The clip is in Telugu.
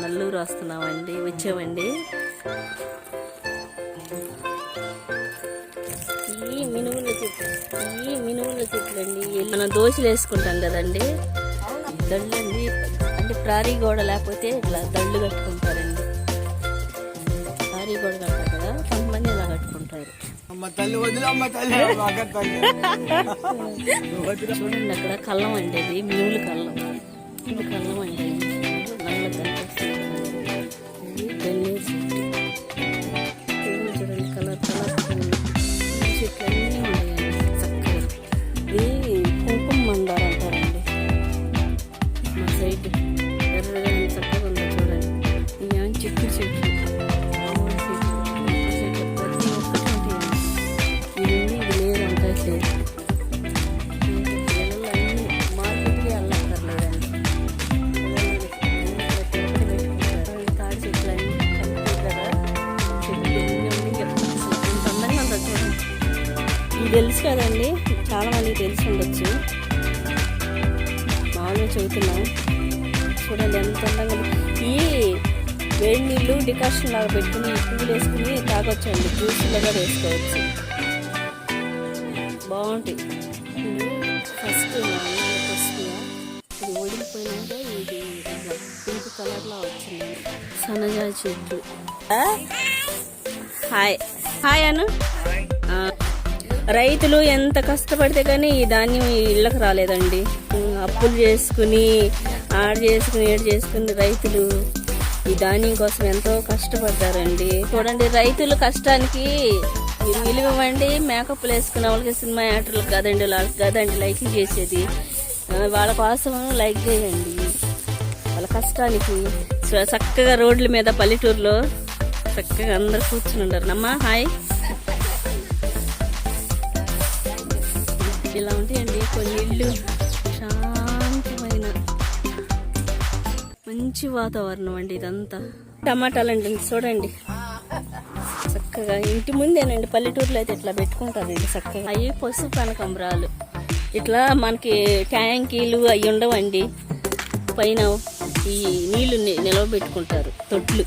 నల్లూరు వస్తున్నామండి, వచ్చామండి. ఈ మినుముల చెట్లు అండి. మనం దోశలు వేసుకుంటాం కదండి, దళ్ళు అండి. అంటే ప్రారీ గోడ లేకపోతే ఇట్లా దళ్ళు కట్టుకుంటారండి. ప్రారీ గోడ కట్టారు కదా, కొంతమంది ఇలా కట్టుకుంటారు. చూడండి అక్కడ కళ్ళం అండి, అది మినుముల కళ్ళం. ఇది కళ్ళం అండి, నల్ల కనిపిస్తుంది. చూడండి కలర్ చెట్లు అన్నీ ఉన్నాయండి చక్కగా. ఇది కుంకుమ మందార అంటారండి మా సైడ్. ఎర్రగా చక్కగా ఉంది చూడండి. ఇవేమో చెట్టు చెట్లు, మామూలు చెట్లు, ప్రతి ఒక్కటి ఉంటాయండి. ఇది లేదంటే లేదు. పిల్లలు అన్నీ మార్కెట్కి వెళ్ళక్కర్లేదండి. తాడి చెట్లు అన్నీ కలిపి కదా, చెట్లు ఎన్ని ఉన్నాయి చెప్తాను. ఇంత అందంగా ఉంటుంది చూడండి. ఇది తెలుసు కదండి, చాలా మందికి తెలిసి ఉండొచ్చు. మామూలుగా చెబుతున్నాం చూడండి ఎంత అందంగా. ఈ వేడి నీళ్ళు డికాషన్ లాగా పెట్టుకుని పువ్వులు వేసుకుని తాగొచ్చండి, జ్యూస్లుగా వేసుకోవచ్చు, బాగుంటాయి. ఇది ఫస్ట్ ఇది ఓడిపోయినాక ఇది పింక్ కలర్లో వచ్చింది. సన్నజా చెట్టు. హాయ్ హాయ్ అను. రైతులు ఎంత కష్టపడితే కానీ ఈ ధాన్యం ఇళ్ళకి రాలేదండి. అప్పులు చేసుకుని ఆడ చేసుకుని ఏడు చేసుకుని రైతులు ఈ ధాన్యం కోసం ఎంతో కష్టపడ్డారండి. చూడండి రైతుల కష్టానికి మీరు విలువ ఇవ్వండి. మేకప్లు వేసుకునే వాళ్ళకి, సినిమా యాక్టర్లకు కదండి, వాళ్ళకి కదండి లైక్ చేసేది. వాళ్ళ కోసం లైక్ చేయండి. వాళ్ళ కష్టానికి చక్కగా రోడ్ల మీద పల్లెటూరులో చక్కగా అందరు కూర్చుని ఉంటారు. నమ్మా హాయ్. ఇలా ఉంటాయండి కొన్ని ఇళ్ళు, శాంతమైన మంచి వాతావరణం అండి ఇదంతా. టమాటాలు అండి చూడండి చక్కగా ఇంటి ముందేనండి. పల్లెటూరులో అయితే ఇట్లా పెట్టుకుంటారు ఇది చక్కగా. అవి పసుపు కనకాంబరాలు. ఇట్లా మనకి ట్యాంకీలు అవి ఉండవండి, పైన ఈ నీళ్లు నిలవబెట్టుకుంటారు తొట్లు.